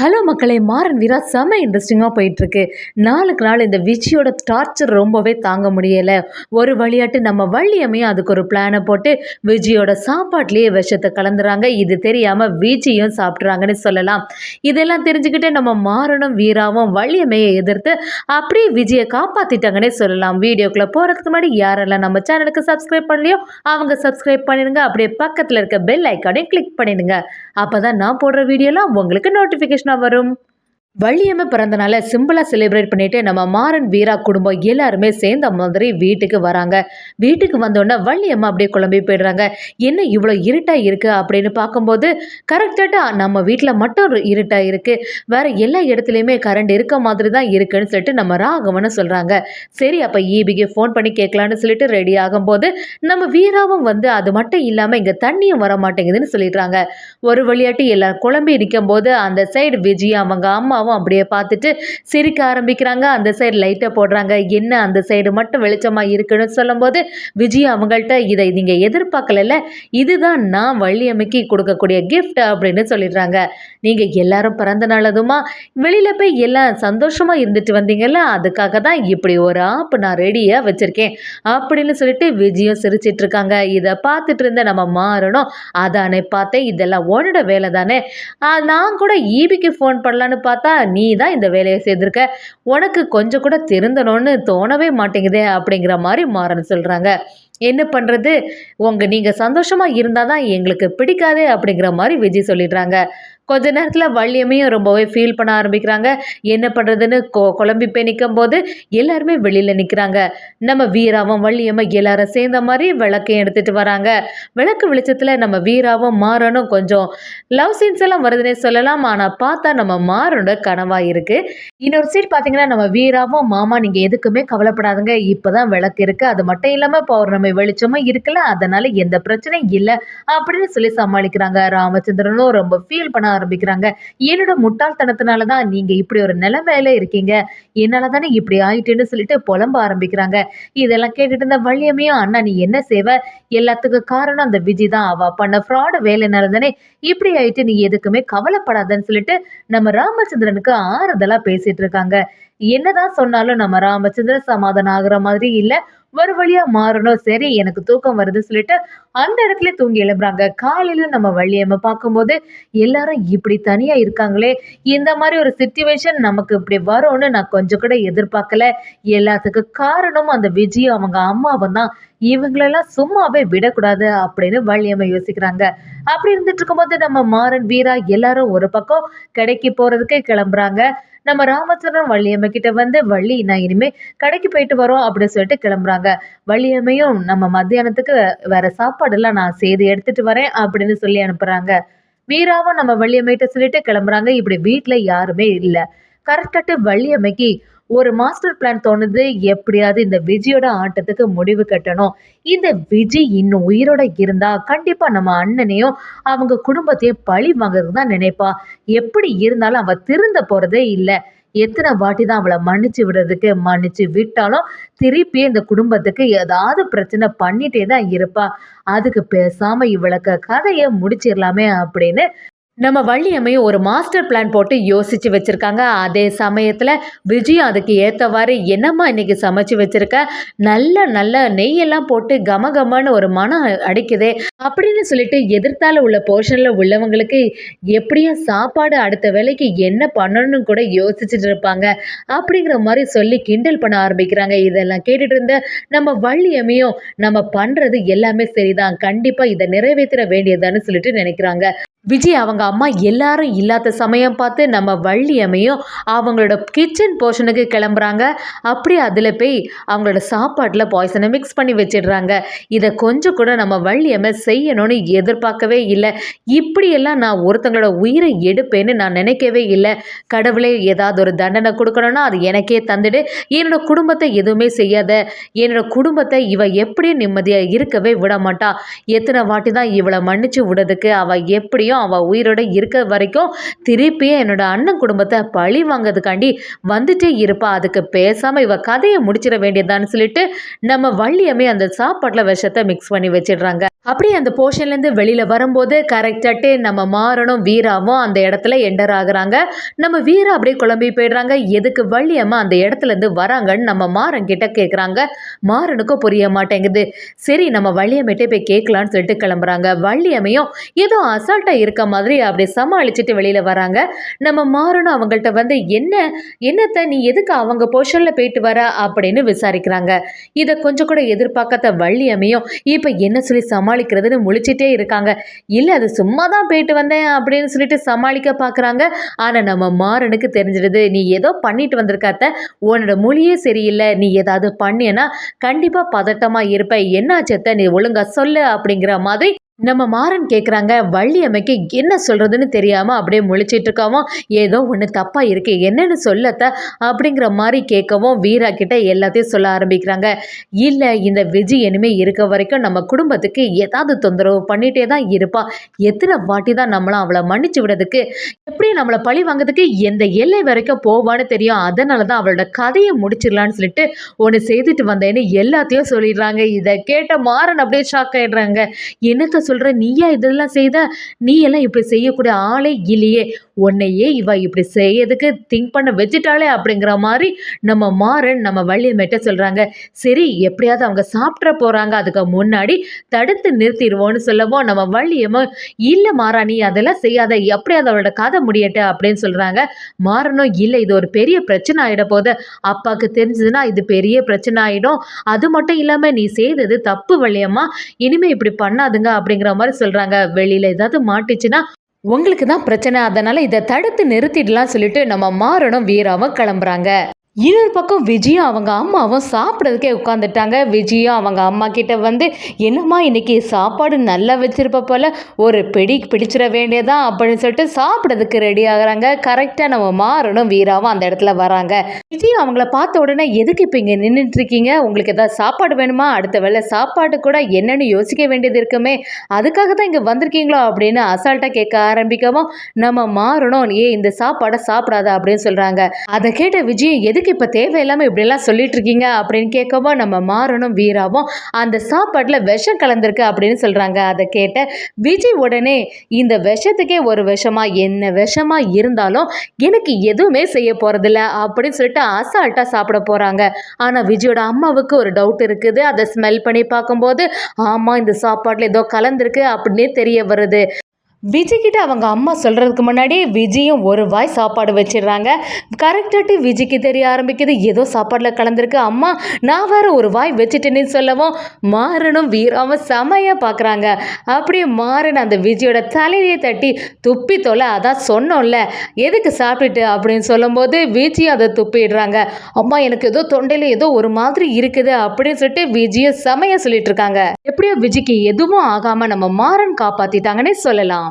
Hello மக்களே, மாறன் வீரா செம்ம இன்ட்ரெஸ்டிங்காக போயிட்டுருக்கு. நாளுக்கு நாள் இந்த விஜியோட டார்ச்சர் ரொம்பவே தாங்க முடியலை. ஒரு வழியாட்டு நம்ம வள்ளியம்மையும் அதுக்கு ஒரு பிளானை போட்டு விஜியோட சாப்பாட்லேயே விஷத்தை கலந்துறாங்க. இது தெரியாமல் விஜியும் சாப்பிட்றாங்கன்னு சொல்லலாம். இதெல்லாம் தெரிஞ்சுக்கிட்டு நம்ம மாறனும் வீராவும் வள்ளியம்மையை எதிர்த்து அப்படியே விஜயை காப்பாற்றிட்டாங்கன்னே சொல்லலாம். வீடியோக்குள்ளே போகிறதுக்கு முன்னாடி யாரெல்லாம் நம்ம சேனலுக்கு சப்ஸ்கிரைப் பண்ணலையோ அவங்க சப்ஸ்கிரைப் பண்ணிடுங்க. அப்படியே பக்கத்தில் இருக்க பெல் ஐக்கானையும் கிளிக் பண்ணிடுங்க. அப்போ தான் நான் போடுற வீடியோலாம் உங்களுக்கு நோட்டிஃபிகேஷனாக வரும். வள்ளியம்மை பிறந்தனால சிம்பிளாக செலிப்ரேட் பண்ணிட்டு நம்ம மாறன் வீரா குடும்பம் எல்லாருமே சேர்ந்த மாதிரி வீட்டுக்கு வராங்க. வீட்டுக்கு வந்தோடனே வள்ளியம்மா அப்படியே குழம்பி போயிடுறாங்க. என்ன இவ்வளோ இருட்டாக இருக்குது அப்படின்னு பார்க்கும்போது கரெக்டாக நம்ம வீட்டில் மட்டும் இருட்டாக இருக்குது, வேறு எல்லா இடத்துலையுமே கரண்ட் இருக்க மாதிரி தான் இருக்குன்னு சொல்லிட்டு நம்ம ராகவன்னு சொல்கிறாங்க. சரி, அப்போ ஈபிக்கு ஃபோன் பண்ணி கேட்கலான்னு சொல்லிட்டு ரெடி ஆகும்போது நம்ம வீராவும் வந்து அது மட்டும் இல்லாமல் இங்கே தண்ணியும் வர மாட்டேங்குதுன்னு சொல்லிடுறாங்க. ஒரு வழியாட்டி எல்லாம் குழம்பி நிற்கும் போது அந்த சைடு விஜய் அவங்க அம்மாவும் அப்படியே பார்த்துட்டு சிரிக்க ஆரம்பிக்கிறாங்க. அந்த சைடு லைட்டை போடுறாங்க. என்ன அந்த சைடு மட்டும் வெளிச்சமாக இருக்குன்னு சொல்லும்போது விஜய் அவங்கள்ட்ட இதை நீங்கள் எதிர்பார்க்கல, இதுதான் நான் வள்ளியம்மைக்கு கொடுக்கக்கூடிய கிஃப்ட் அப்படின்னு சொல்லிடுறாங்க. நீங்கள் எல்லாரும் பிறந்த நாளதுமா வெளியில் போய் எல்லாம் சந்தோஷமாக இருந்துட்டு வந்தீங்கல்ல, அதுக்காக தான் இப்படி ஒரு ஆப் நான் ரெடியாக வச்சுருக்கேன் அப்படின்னு சொல்லிட்டு விஜயும் சிரிச்சிட்டு இருக்காங்க. இதை பார்த்துட்டு இருந்த நம்ம மாறணும், அதானே பார்த்தேன், இதெல்லாம் உன்னோட வேலை தானே, நான் கூட ஈபிக்கு ஃபோன் பண்ணலான்னு பார்த்தா நீ தான் இந்த வேலையை செய்திருக்க, உனக்கு கொஞ்சம் கூட திருந்தணும்னு தோணவே மாட்டேங்குதே அப்படிங்கிற மாதிரி மாறன் சொல்கிறாங்க. என்ன பண்ணுறது, நீங்கள் சந்தோஷமாக இருந்தால் தான் எங்களுக்கு பிடிக்காதே அப்படிங்கிற மாதிரி விஜய் சொல்லிடுறாங்க. கொஞ்ச நேரத்தில் வள்ளியம்மையும் ரொம்பவே ஃபீல் பண்ண ஆரம்பிக்கிறாங்க. என்ன பண்ணுறதுன்னு குழம்பி போய் நிற்கும் போது எல்லாருமே வெளியில் நிற்கிறாங்க. நம்ம வீராவும் வள்ளியம்மை எல்லாரும் சேர்ந்த மாதிரி விளக்கையும் எடுத்துகிட்டு வராங்க. விளக்கு வெளிச்சத்தில் நம்ம வீராவும் மாறனும் கொஞ்சம் லவ் சீன்ஸ் எல்லாம் வருதுன்னே சொல்லலாம். ஆனால் பார்த்தா நம்ம மாறனோட கனவாக இருக்குது. இன்னொரு சைட் பார்த்தீங்கன்னா நம்ம வீராவும், மாமா நீங்கள் எதுக்குமே கவலைப்படாதுங்க, இப்போ தான் விளக்கு இருக்குது, அது மட்டும் இல்லாமல் பௌர்ணமி வெளிச்சமும் இருக்குல்ல, அதனால் எந்த பிரச்சனையும் இல்லை அப்படின்னு சொல்லி சமாளிக்கிறாங்க. ராமச்சந்திரனும் ரொம்ப ஃபீல் பண்ண ஆரம்பிக்கிறாங்க. என்னோட முட்டாள்தனத்தினால தான் நீங்க இப்படி ஒரு நிலைமையில இருக்கீங்க, என்னால தானே இப்படி ஆயிட்டுன்னு சொல்லிட்டு புலம்ப ஆரம்பிக்கிறாங்க. இதெல்லாம் கேட்டுட்டு இருந்த வள்ளியம்மையும், அண்ணா நீ என்ன செய்வ, எல்லாத்துக்கும் காரணம் அந்த விஜய் தான், அவ பண்ண ஃப்ராடு வேலைனால தானே இப்படி ஆயிட்டு, நீ எதுக்குமே கவலைப்படாதன்னு சொல்லிட்டு நம்ம ராமச்சந்திரனுக்கு ஆறுதலா பேசிட்டு இருக்காங்க. என்னதான் சொன்னாலும் நம்ம ராமச்சந்திரன் சமாதானம் ஆகுற மாதிரி இல்ல. ஒரு வழியா மாறணும், சரி எனக்கு தூக்கம் வருது சொல்லிட்டு அந்த இடத்துல தூங்கி எழுப்புறாங்க. காலையில நம்ம வள்ளியம்மை பார்க்கும்போது எல்லாரும் இப்படி தனியா இருக்காங்களே, இந்த மாதிரி ஒரு சிச்சுவேஷன் நமக்கு இப்படி வரும்னு நான் கொஞ்சம் கூட எதிர்பார்க்கல, எல்லாத்துக்கும் காரணம் அந்த விஜய் அவங்க அம்மாவும் தான், இவங்களெல்லாம் சும்மாவே விடக்கூடாது அப்படின்னு வள்ளியம்மை யோசிக்கிறாங்க. அப்படி இருந்துட்டு இருக்கும்போது நம்ம மாறன் வீரா எல்லாரும் ஒரு பக்கம் கடைக்கு போறதுக்கு கிளம்புறாங்க. நம்ம ராமச்சந்திரன் வள்ளியம்மை கிட்ட வந்து, வள்ளி நான் இனிமே கடைக்கு போயிட்டு வரோம் அப்படின்னு சொல்லிட்டு கிளம்புறாங்க. வள்ளியம்மையும் நம்ம மத்தியானத்துக்கு வேற சாப்பாடுலாம் நான் செய்து எடுத்துட்டு வரேன் அப்படின்னு சொல்லி அனுப்புறாங்க. வீராவும் நம்ம வள்ளியம்மைகிட்ட சொல்லிட்டு கிளம்புறாங்க. இப்படி வீட்டுல யாருமே இல்லை. கரெக்டாட்டு வள்ளியம்மைக்கு ஒரு மாஸ்டர் பிளான் தோணுது. எப்படியாவது இந்த விஜயோட ஆட்டத்துக்கு முடிவு கட்டணும். இந்த விஜய் இன்னும் உயிரோட இருந்தா கண்டிப்பா நம்ம அண்ணனையும் அவங்க குடும்பத்தையும் பழி வாங்குறதுக்கு தான் நினைப்பா. எப்படி இருந்தாலும் அவ திருந்த போறதே இல்லை. எத்தனை வாட்டி தான் அவளை மன்னிச்சு விடுறதுக்கு, மன்னிச்சு விட்டாலும் திருப்பி இந்த குடும்பத்துக்கு ஏதாவது பிரச்சனை பண்ணிட்டே தான் இருப்பா. அதுக்கு பேசாம இவளுக்கு கதையை முடிச்சிடலாமே அப்படின்னு நம்ம வள்ளியம்மையும் ஒரு மாஸ்டர் பிளான் போட்டு யோசிச்சு வச்சிருக்காங்க. அதே சமயத்துல விஜய் அதுக்கு ஏத்தவாறு, என்னம்மா இன்னைக்கு சமைச்சு வச்சிருக்க, நல்ல நல்ல நெய்யெல்லாம் போட்டு கமகமன்னு ஒரு மனம் அடிக்குதே அப்படின்னு சொல்லிட்டு எதிர்த்தால உள்ள போர்ஷன்ல உள்ளவங்களுக்கு எப்படியும் சாப்பாடு அடுத்த வேலைக்கு என்ன பண்ணணும்னு கூட யோசிச்சுட்டு இருப்பாங்க அப்படிங்கிற மாதிரி சொல்லி கிண்டல் பண்ண ஆரம்பிக்கிறாங்க. இதெல்லாம் கேட்டுட்டு இருந்த நம்ம வள்ளியம்மையும், நம்ம பண்றது எல்லாமே சரிதான், கண்டிப்பா இதை நிறைவேற்ற வேண்டியதான்னு சொல்லிட்டு நினைக்கிறாங்க. விஜய் அவங்க அம்மா எல்லாரும் இல்லாத சமயம் பார்த்து நம்ம வள்ளியம்மையும் அவங்களோட கிச்சன் போர்ஷனுக்கு கிளம்புறாங்க. அப்படியே அதில் போய் அவங்களோட சாப்பாட்டில் பாய்சனை மிக்ஸ் பண்ணி வச்சிடுறாங்க. இதை கொஞ்சம் கூட நம்ம வள்ளியம்மை செய்யணும்னு எதிர்பார்க்கவே இல்லை. இப்படியெல்லாம் நான் ஒருத்தங்களோட உயிரை எடுப்பேன்னு நான் நினைக்கவே இல்லை. கடவுளே ஏதாவது ஒரு தண்டனை கொடுக்கணும்னா அது எனக்கே தந்துடு, என்னோட குடும்பத்தை எதுவுமே செய்யாத, என்னோட குடும்பத்தை இவ எப்படியும் நிம்மதியாக இருக்கவே விட மாட்டா. எத்தனை வாட்டி தான் இவளை மன்னிச்சு விடுறதுக்கு, அவள் எப்படியும் அவள் உயிரோட உயிரோட இருக்க வரைக்கும் திருப்பியும் என்னோட அண்ணன் குடும்பத்தை பழி வாங்கிறதுக்காண்டி வந்துட்டே இருப்பா. அதுக்கு பேசாமல் இவ கதையை முடிச்சிட வேண்டியதான்னு சொல்லிட்டு நம்ம வள்ளியம்மே அந்த சாப்பாட்டில் விஷத்தை மிக்ஸ் பண்ணி வச்சிடுறாங்க. அப்படியே அந்த போர்ஷன்லேருந்து வெளியில் வரும்போது கரெக்டாட்டு நம்ம மாறனும் வீராவும் அந்த இடத்துல என்டர் ஆகுறாங்க. நம்ம வீரா அப்படியே குழம்பி போயிடுறாங்க. எதுக்கு வள்ளியம்மா அந்த இடத்துலேருந்து வராங்கன்னு நம்ம மாறன் கிட்ட கேட்குறாங்க. மாறனுக்கும் புரிய மாட்டேங்குது. சரி நம்ம வள்ளியம்மிட்டே போய் கேட்கலான்னு சொல்லிட்டு கிளம்புறாங்க. வள்ளியம்மையும் ஏதோ அசால்ட்டாக இருக்க மாதிரி அப்படியே சமாளிச்சுட்டு வெளியில் வராங்க. நம்ம மாறனும் அவங்கள்ட்ட வந்து என்னத்தை நீ எதுக்கு அவங்க போர்ஷனில் போயிட்டு வர அப்படின்னு விசாரிக்கிறாங்க. இதை கொஞ்சம் கூட எதிர்பார்க்காத வள்ளியம்மையும் இப்போ என்ன சொல்லி சமாளிக்கிறதுன்னு முழிச்சிட்டே இருக்காங்க. இல்லை அது சும்மா தான் போயிட்டு வந்தேன் அப்படின்னு சொல்லிட்டு சமாளிக்க பார்க்குறாங்க. ஆனால் நம்ம மாறனுக்கு தெரிஞ்சிடுது நீ ஏதோ பண்ணிட்டு வந்திருக்காத்த, உன்னோட மொழியே சரியில்லை, நீ ஏதாவது பண்ணியன்னா கண்டிப்பாக பதட்டமாக இருப்ப, என்னாச்சத்த நீ ஒழுங்கா சொல்லு அப்படிங்கிற மாதிரி நம்ம மாறன் கேட்குறாங்க. வள்ளியம்மைக்கு என்ன சொல்கிறதுன்னு தெரியாமல் அப்படியே முழிச்சிட்டு இருக்காவும், ஏதோ ஒன்று தப்பாக இருக்கு என்னன்னு சொல்லத்த அப்படிங்கிற மாதிரி கேட்கவும் வீரா கிட்ட எல்லாத்தையும் சொல்ல ஆரம்பிக்கிறாங்க. இல்லை இந்த விஜி இனிமேல் இருக்க வரைக்கும் நம்ம குடும்பத்துக்கு ஏதாவது தொந்தரவு பண்ணிகிட்டே தான் இருப்பா. எத்தனை வாட்டி தான் நம்மளாம் அவளை மன்னிச்சு விடுறதுக்கு, எப்படி நம்மளை பழி வாங்கிறதுக்கு எந்த எல்லை வரைக்கும் போவான்னு தெரியும். அதனால தான் அவளோட கதையை முடிச்சிடலான்னு சொல்லிட்டு ஒன்று செய்துட்டு வந்தேன்னு எல்லாத்தையும் சொல்லிடுறாங்க. இதை கேட்ட மாறன் அப்படியே ஷாக் ஆகிடுறாங்க. என்னத்தை சொல்கிற, நீயா இதெல்லாம் செய்த, நீ எல்லாம் இப்படி செய்யக்கூடிய ஆளே இல்லையே, உன்னையே இவ இப்படி செய்யறதுக்கு திங்க் பண்ண வச்சுட்டாளே அப்படிங்கிற மாதிரி நம்ம மாறன் நம்ம வள்ளியம்மிட்ட சொல்கிறாங்க. சரி எப்படியாவது அவங்க சாப்பிட்ற போகிறாங்க, அதுக்கு முன்னாடி தடுத்து நிறுத்திடுவோன்னு சொல்லவும் நம்ம வள்ளியம்மா இல்லை மாறா நீ அதெல்லாம் செய்யாத, எப்படியாவது அவளோட கதை முடியட்ட அப்படின்னு சொல்கிறாங்க. மாறனும் இல்லை இது ஒரு பெரிய பிரச்சனை ஆகிட போது, அப்பாவுக்கு தெரிஞ்சதுன்னா இது பெரிய பிரச்சனை ஆகிடும், அது மட்டும் இல்லாமல் நீ செய்தது தப்பு வள்ளியம்மா, இனிமேல் இப்படி பண்ணாதுங்க அப்படிங்கிற மாதிரி சொல்கிறாங்க. வெளியில் ஏதாவது மாட்டிச்சுன்னா உங்களுக்கு தான் பிரச்சனை, அதனால் இதை தடுத்து நிறுத்திடலாம் சொல்லிட்டு நம்ம மாறனும் வீராவும் கிளம்புறாங்க. இன்னொரு பக்கம் விஜயும் அவங்க அம்மாவும் சாப்பிட்றதுக்கே உட்காந்துட்டாங்க. விஜயும் அவங்க அம்மா கிட்ட வந்து என்னம்மா இன்னைக்கு சாப்பாடு நல்லா வச்சிருப்ப போல், ஒரு பிடிச்சிட வேண்டியதான் அப்படின்னு சொல்லிட்டு சாப்பிட்றதுக்கு ரெடி ஆகுறாங்க. கரெக்டாக நம்ம மாறனும் வீராவும் அந்த இடத்துல வராங்க. விஜய் அவங்கள பார்த்த உடனே எதுக்கு இப்போ இங்கே நின்றுட்டுருக்கீங்க, உங்களுக்கு ஏதாவது சாப்பாடு வேணுமா, அடுத்த வேளை சாப்பாடு கூட என்னென்னு யோசிக்க வேண்டியது இருக்குமே, அதுக்காக தான் இங்கே வந்திருக்கீங்களோ அப்படின்னு அசால்ட்டாக கேட்க ஆரம்பிக்கவும் நம்ம மாறனும் இந்த சாப்பாடை சாப்பிடாத அப்படின்னு சொல்கிறாங்க. அதை கேட்ட விஜய் எதுக்கு இப்போ தேவையில்லாமல் இப்படியெல்லாம் சொல்லிட்டு இருக்கீங்க அப்படின்னு கேட்கவும் நம்ம மாறனும் வீராவும் அந்த சாப்பாட்டில் விஷம் கலந்துருக்கு அப்படின்னு சொல்கிறாங்க. அதை கேட்ட விஜய் உடனே இந்த விஷத்துக்கே ஒரு விஷமா, என்ன விஷமா இருந்தாலும் எனக்கு எதுவுமே செய்ய போகிறதில்ல அப்படின்னு சொல்லிட்டு அசால்ட்டாக சாப்பிட போகிறாங்க. ஆனால் விஜயோட அம்மாவுக்கு ஒரு டவுட் இருக்குது. அதை ஸ்மெல் பண்ணி பார்க்கும்போது ஆமாம் இந்த சாப்பாட்டில் ஏதோ கலந்துருக்கு அப்படின்னே தெரிய வருது. விஜய்கிட்ட அவங்க அம்மா சொல்கிறதுக்கு முன்னாடியே விஜயும் ஒரு வாய் சாப்பாடு வச்சிடுறாங்க. கரெக்டாகிட்டு விஜய்க்கு தெரிய ஆரம்பிக்குது ஏதோ சாப்பாடில் கலந்துருக்கு, அம்மா நான் வேறு ஒரு வாய் வச்சுட்டேன்னு சொல்லவும் மாறனும் வீராவும் செமையாக பார்க்குறாங்க. அப்படியே மாறன் அந்த விஜயோட தலையிலே தட்டி துப்பி தொலை, அதான் சொன்னோம்ல எதுக்கு சாப்பிட்டுட்டு அப்படின்னு சொல்லும்போது விஜயும் அதை துப்பிடுறாங்க. அம்மா எனக்கு ஏதோ தொண்டையில் ஏதோ ஒரு மாதிரி இருக்குது அப்படின்னு சொல்லிட்டு விஜயும் செமையாக சொல்லிட்டு இருக்காங்க. எப்படியோ விஜய்க்கு எதுவும் ஆகாமல் நம்ம மாறன் காப்பாற்றிட்டாங்கன்னே சொல்லலாம்.